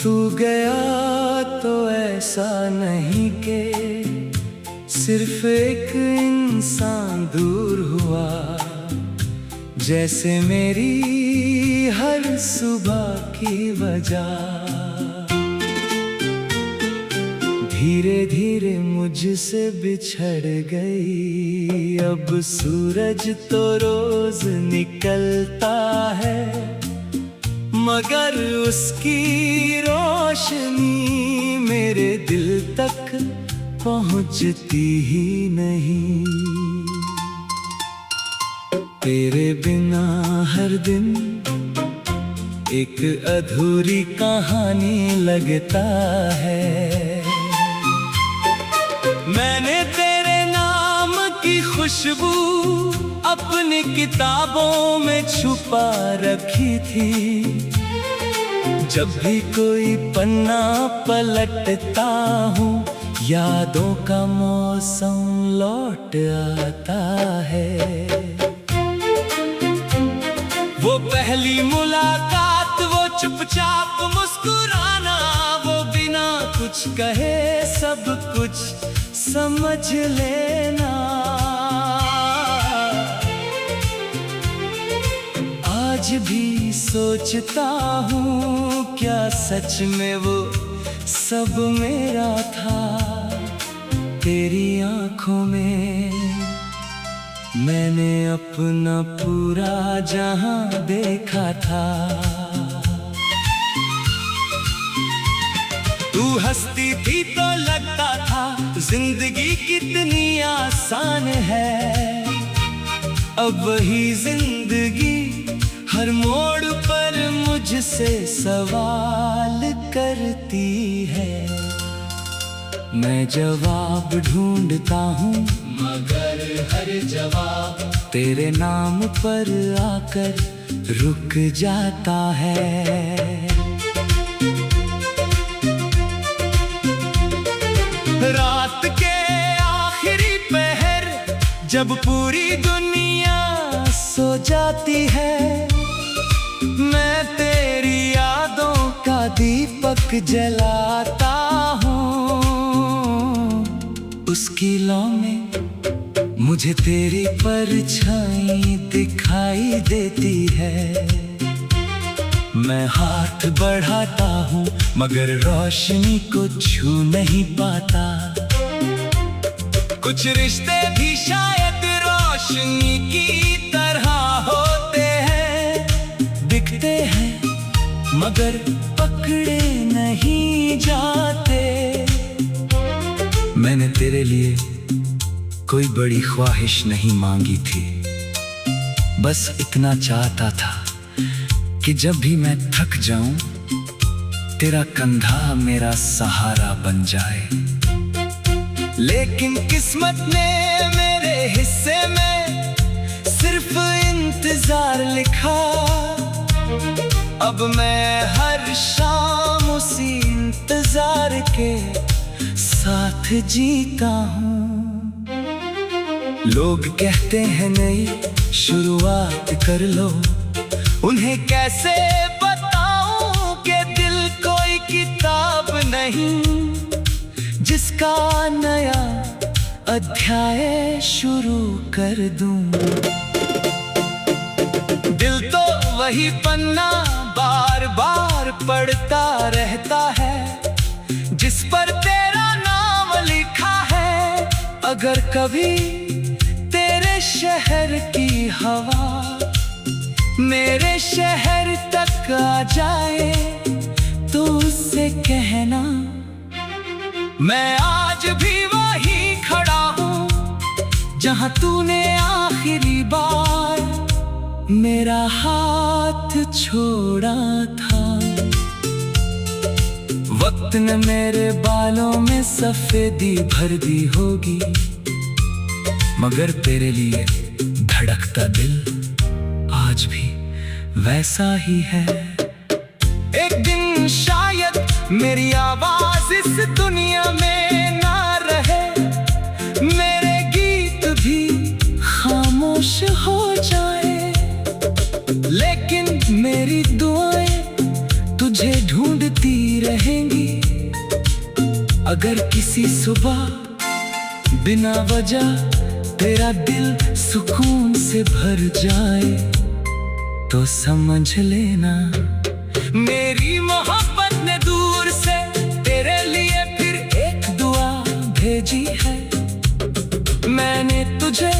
तू गया तो ऐसा नहीं कि सिर्फ एक इंसान दूर हुआ, जैसे मेरी हर सुबह की वजह धीरे धीरे मुझसे बिछड़ गई। अब सूरज तो रोज निकलता है, मगर उसकी रोशनी मेरे दिल तक पहुंचती ही नहीं। तेरे बिना हर दिन एक अधूरी कहानी लगता है। मैंने तेरे नाम की खुशबू अपनी किताबों में छुपा रखी थी। जब भी कोई पन्ना पलटता हूँ, यादों का मौसम लौट आता है। वो पहली मुलाकात, वो चुपचाप मुस्कुराना, वो बिना कुछ कहे सब कुछ समझ लेना। आज भी सोचता हूँ, क्या सच में वो सब मेरा था। तेरी आँखों में मैंने अपना पूरा जहां देखा था। तू हंसती थी तो लगता था जिंदगी कितनी आसान है। अब वही जिंदगी हर मोड़ पर मुझसे सवाल करती है। मैं जवाब ढूंढता हूँ, मगर हर जवाब तेरे नाम पर आकर रुक जाता है। रात के आखिरी पहर जब पूरी दुनिया सो जाती है, मैं तेरी यादों का दीपक जलाता हूँ। उसकी लौ में मुझे तेरी परछाई दिखाई देती है। मैं हाथ बढ़ाता हूँ, मगर रोशनी को छू नहीं पाता। कुछ रिश्ते भी शायद रोशनी की तरह होते हैं, दिखते हैं मगर पकड़े नहीं जाते। मैंने तेरे लिए कोई बड़ी ख्वाहिश नहीं मांगी थी, बस इतना चाहता था कि जब भी मैं थक जाऊं, तेरा कंधा मेरा सहारा बन जाए। लेकिन किस्मत ने मेरे हिस्से में सिर्फ इंतजार लिखा। अब मैं हर शाम उसी इंतजार के साथ जीता हूँ। लोग कहते हैं नई शुरुआत कर लो, उन्हें कैसे बताऊं कि दिल कोई किताब नहीं जिसका नया अध्याय शुरू कर दूं। दिल तो वही पन्ना बार बार पढ़ता रहता है, जिस पर तेरा नाम लिखा है। अगर कभी तेरे शहर की हवा मेरे शहर तक आ जाए, तो उससे कहना मैं आज भी वहीं खड़ा हूँ जहाँ तूने आखिरी बार मेरा हाथ छोड़ा था। वक्त ने मेरे बालों में सफेदी भर दी होगी, मगर तेरे लिए धड़कता दिल आज भी वैसा ही है। एक दिन शायद मेरी आवाज इस दुनिया में ना रहे, मेरे गीत भी खामोश हो जाए, लेकिन मेरी दुआएं तुझे ढूंढती रहेंगी। अगर किसी सुबह बिना वजह तेरा दिल सुकून से भर जाए तो समझ लेना मेरी मोहब्बत ने दूर से तेरे लिए फिर एक दुआ भेजी है। मैंने तुझे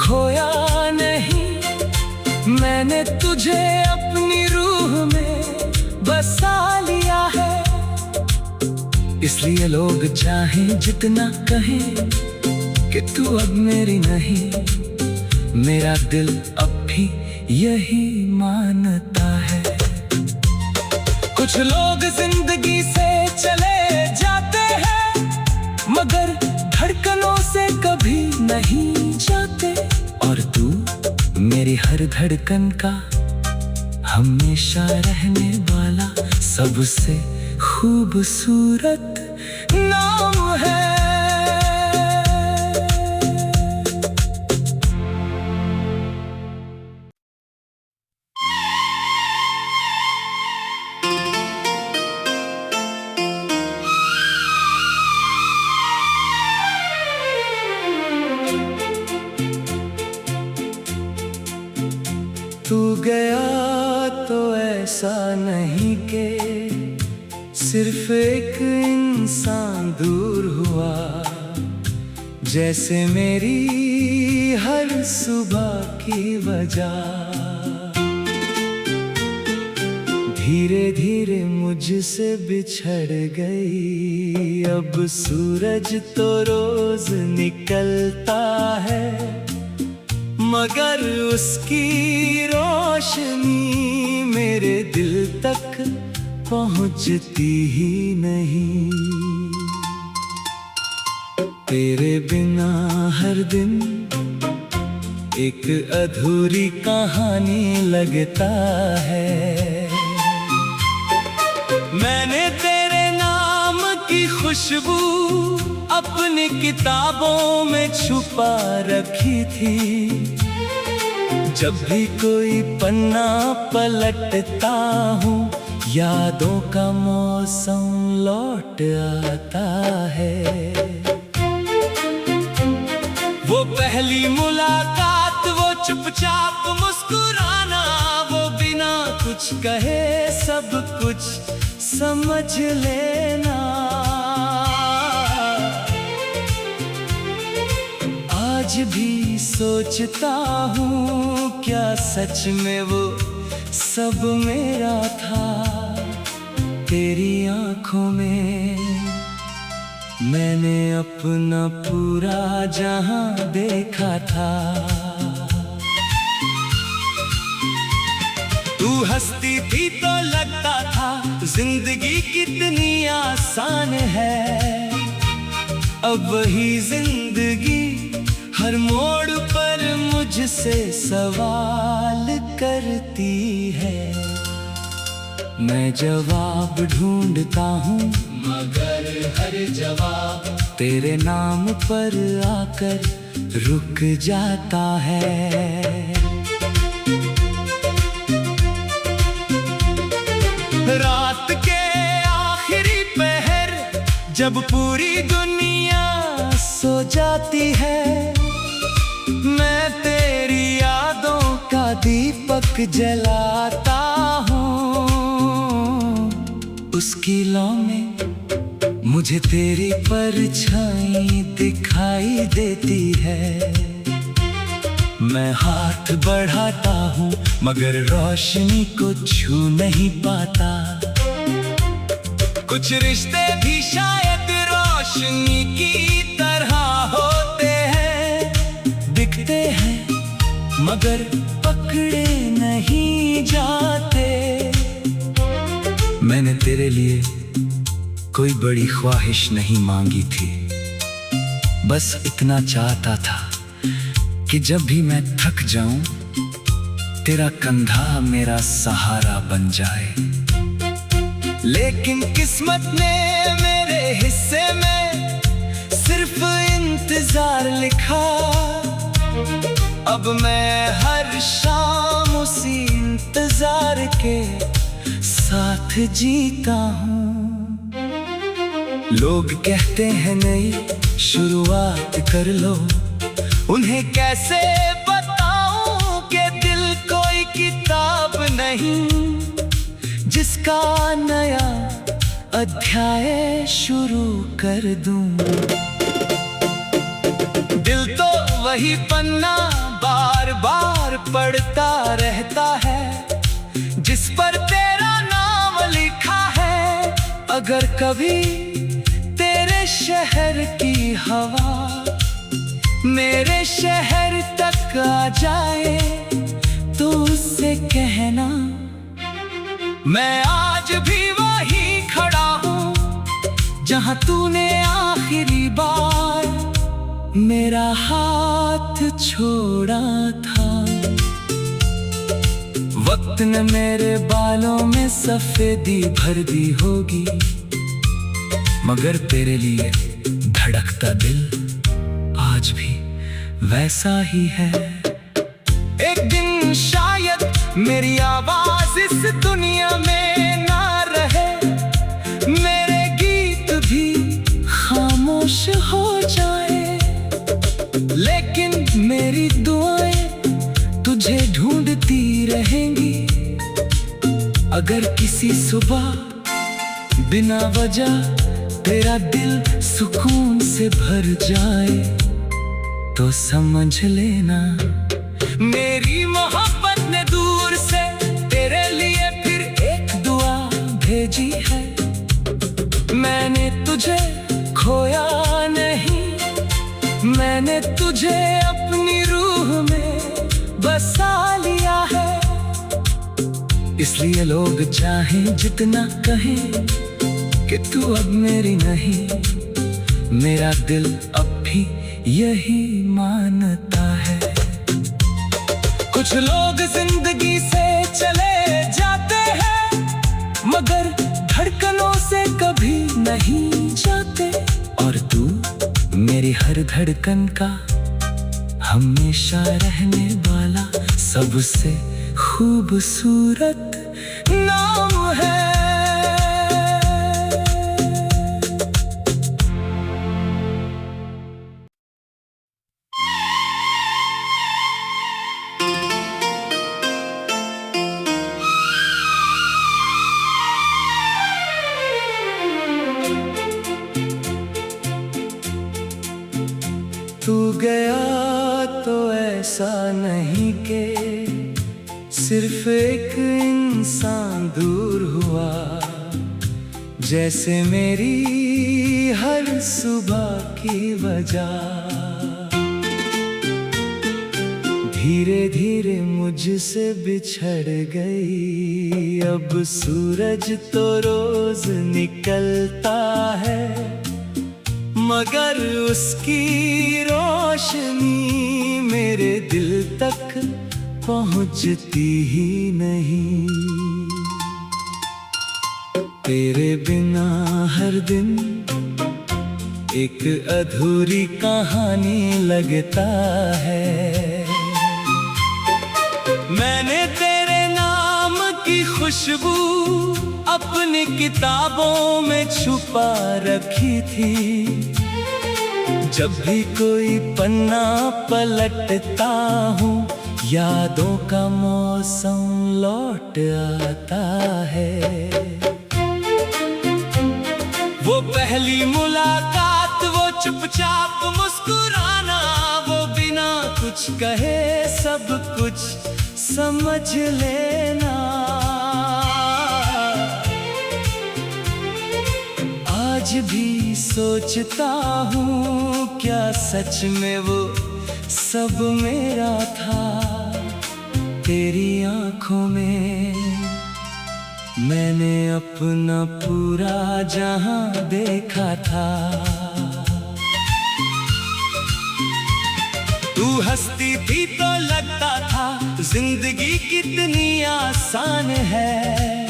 खोया नहीं, मैंने तुझे अपनी रूह में बसा लिया है। इसलिए लोग चाहें जितना कहें कि तू अब मेरी नहीं, मेरा दिल अब भी यही मानता है। कुछ लोग जिंदगी से चले जाते हैं मगर धड़कनों से कभी नहीं जाते। और तू मेरी हर धड़कन का हमेशा रहने वाला सबसे खूबसूरत नाम है। तू गया तो ऐसा नहीं कि सिर्फ एक इंसान दूर हुआ, जैसे मेरी हर सुबह की वजह धीरे धीरे मुझसे बिछड़ गई। अब सूरज तो रोज निकलता है मगर उसकी रोशनी मेरे दिल तक पहुंचती ही नहीं। तेरे बिना हर दिन एक अधूरी कहानी लगता है। मैंने तेरे नाम की खुशबू अपनी किताबों में छुपा रखी थी। जब भी कोई पन्ना पलटता हूँ यादों का मौसम लौट आता है। वो पहली मुलाकात, वो चुपचाप मुस्कुराना, वो बिना कुछ कहे सब कुछ समझ लेना। आज भी सोचता हूँ क्या सच में वो सब मेरा था। तेरी आँखों में मैंने अपना पूरा जहां देखा था। तू हंसती थी तो लगता था जिंदगी कितनी आसान है। अब वही जिंदगी हर मोड़ पर मुझसे सवाल करती है। मैं जवाब ढूंढता हूँ मगर हर जवाब तेरे नाम पर आकर रुक जाता है। रात के आखिरी पहर जब पूरी दुनिया सो जाती है, मैं तेरी यादों का दीपक जलाता हूँ। उसकी लौ में मुझे तेरी परछाई दिखाई देती है। मैं हाथ बढ़ाता हूँ मगर रोशनी को छू नहीं पाता। कुछ रिश्ते भी शायद रोशनी की तरह होते हैं, दिखते हैं मगर पकड़े नहीं जाते। मैंने तेरे लिए कोई बड़ी ख्वाहिश नहीं मांगी थी, बस इतना चाहता था कि जब भी मैं थक जाऊं तेरा कंधा मेरा सहारा बन जाए। लेकिन किस्मत ने मेरे हिस्से में सिर्फ इंतजार लिखा। अब मैं हर शाम उसी इंतजार के साथ जीता हूँ। लोग कहते हैं नई शुरुआत कर लो, उन्हें कैसे बताऊं कि दिल कोई किताब नहीं जिसका नया अध्याय शुरू कर दूं। दिल तो वही पन्ना बार बार पढ़ता रहता है जिस पर तेरा नाम लिखा है। अगर कभी तेरे शहर की हवा मेरे शहर तक आ जाए तो उससे कहना मैं आज भी वहीं खड़ा हूँ जहाँ तूने आखिरी बार मेरा हाथ छोड़ा था। वक्त ने मेरे बालों में सफेदी भर दी होगी, मगर तेरे लिए धड़कता दिल आज भी वैसा ही है। एक दिन शायद मेरी आवाज इस दुनिया में ना रहे, मेरे गीत भी खामोश हो जाए, लेकिन मेरी दुआएं तुझे ढूंढती रहेंगी। अगर किसी सुबह बिना वजह तेरा दिल सुकून से भर जाए तो समझ लेना मेरी मोहब्बत ने दूर से तेरे लिए फिर एक दुआ भेजी है। मैंने तुझे खोया नहीं, मैंने तुझे अपनी रूह में बसा लिया है। इसलिए लोग चाहें जितना कहें कि तू अब मेरी नहीं, मेरा दिल अब भी यही मानता है। कुछ लोग जिंदगी से चले जाते हैं मगर धड़कनों से कभी नहीं जाते, और तू मेरी हर धड़कन का हमेशा रहने वाला सबसे खूबसूरत नाम है। तू गया तो ऐसा नहीं कि सिर्फ एक इंसान दूर हुआ, जैसे मेरी हर सुबह की वजह धीरे धीरे मुझसे बिछड़ गई। अब सूरज तो रोज निकलता है मगर उसकी रोशनी मेरे दिल तक पहुंचती ही नहीं। तेरे बिना हर दिन एक अधूरी कहानी लगता है। मैंने तेरे नाम की खुशबू अपनी किताबों में छुपा रखी थी। जब भी कोई पन्ना पलटता हूँ यादों का मौसम लौट आता है। वो पहली मुलाकात, वो चुपचाप मुस्कुराना, वो बिना कुछ कहे सब कुछ समझ लेना। आज भी सोचता हूँ क्या सच में वो सब मेरा था। तेरी आँखों में मैंने अपना पूरा जहां देखा था। तू हंसती थी तो लगता था जिंदगी कितनी आसान है।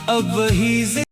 अब वही